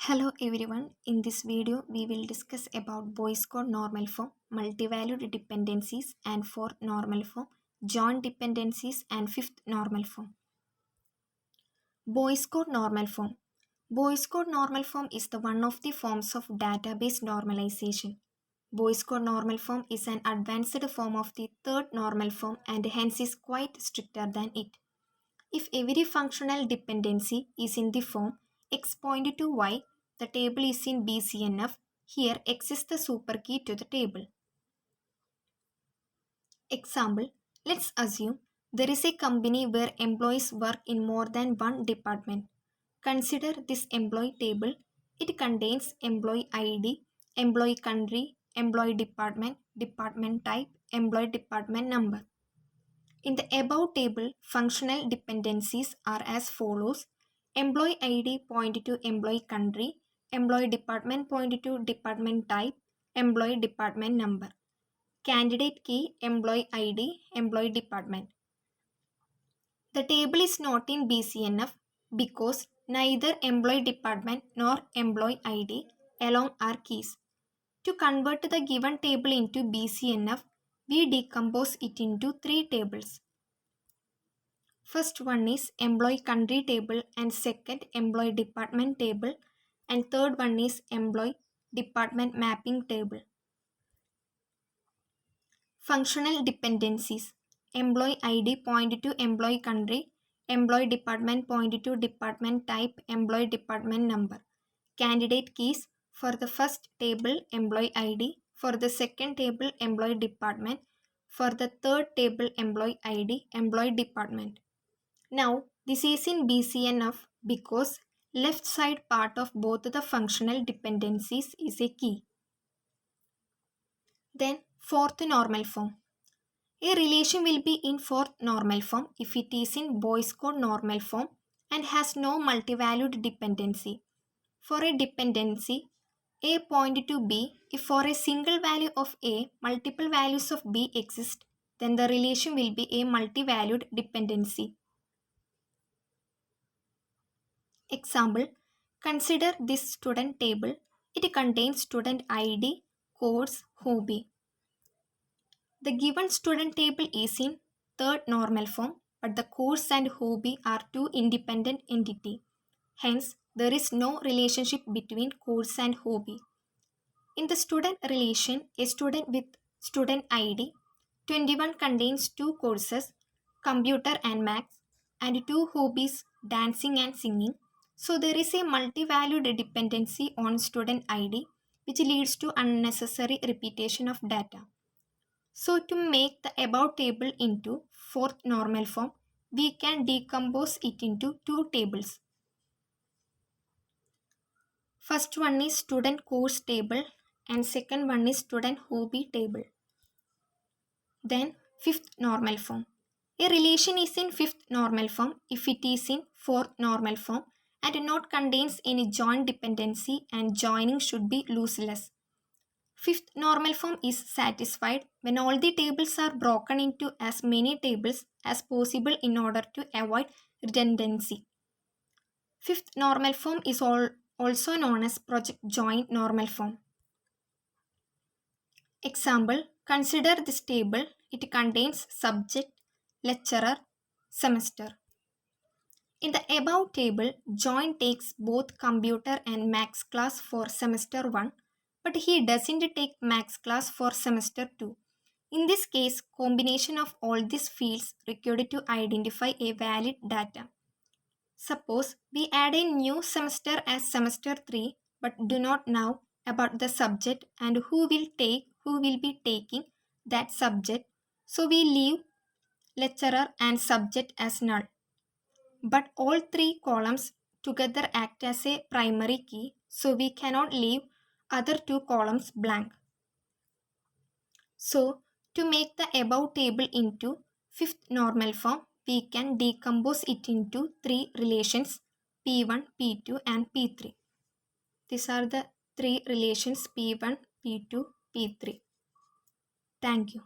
Hello everyone, in this video we will discuss about Boyce code normal form, multivalued dependencies and fourth normal form, joint dependencies and fifth normal form. Boyce code normal form. Boyce code normal form is the one of the forms of database normalization. Boyce code normal form is an advanced form of the third normal form and hence is quite stricter than it. If every functional dependency is in the form x pointed to y, the table is in BCNF. Here x is the superkey to the table. Example, let's assume there is a company where employees work in more than one department. Consider this employee table. It contains employee ID, employee country, employee department, department type, employee department number. In the above table, functional dependencies are as follows. Employee ID pointed to employee country, employee department pointed to department type, employee department number. Candidate key, employee ID, employee department. The table is not in BCNF because neither employee department nor employee ID alone are keys. To convert the given table into BCNF, we decompose it into three tables. First one is employee country table and second employee department table and third one is employee department mapping table. Functional dependencies. Employee ID pointed to employee country, employee department pointed to department type, employee department number. Candidate keys for the first table employee ID, for the second table employee department, for the third table employee ID, employee department. Now, this is in BCNF because left side part of both the functional dependencies is a key. Then, fourth normal form. A relation will be in fourth normal form if it is in Boyce code normal form and has no multivalued dependency. For a dependency, A pointed to B, if for a single value of A, multiple values of B exist, then the relation will be a multivalued dependency. Example, consider this student table. It contains student ID, course, hobby. The given student table is in third normal form, but the course and hobby are two independent entities. Hence, there is no relationship between course and hobby. In the student relation, a student with student ID 21 contains two courses, computer and maths, and two hobbies, dancing and singing. So there is a multi-valued dependency on student ID which leads to unnecessary repetition of data. So to make the above table into fourth normal form, we can decompose it into two tables. First one is student course table and second one is student hobby table. Then fifth normal form. A relation is in fifth normal form if it is in fourth normal form and not contains any joint dependency and joining should be lossless. Fifth normal form is satisfied when all the tables are broken into as many tables as possible in order to avoid redundancy. Fifth normal form is also known as project joint normal form. Example, consider this table. It contains subject, lecturer, semester. In the above table, John takes both computer and maths class for semester 1, but he doesn't take maths class for semester 2. In this case, combination of all these fields required to identify a valid data. Suppose we add a new semester as semester 3 but do not know about the subject and who will be taking that subject. So we leave lecturer and subject as null. But all three columns together act as a primary key, so we cannot leave other two columns blank. So to make the above table into fifth normal form, we can decompose it into three relations P1, P2 and P3. These are the three relations P1, P2, P3. Thank you.